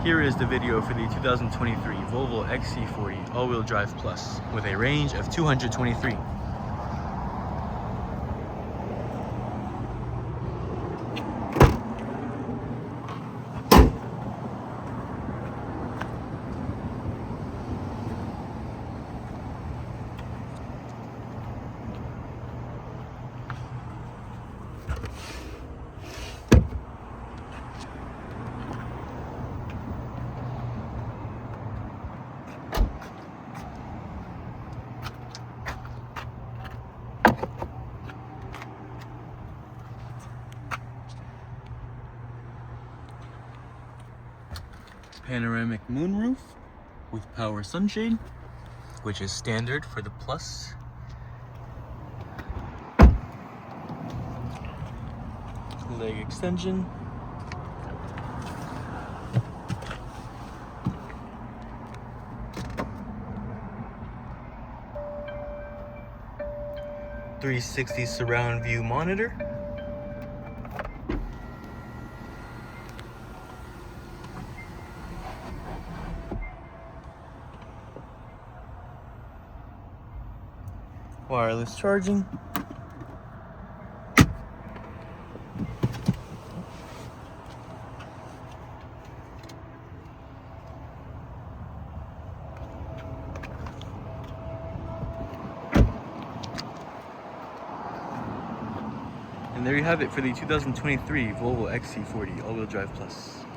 Here is the video for the 2023 Volvo XC40 all-wheel drive plus with a range of 223. Panoramic moonroof with power sunshade, which is standard for the plus. Leg extension. .360 surround view monitor. Wireless charging. And there you have it for the 2023 Volvo XC40 all-wheel drive plus.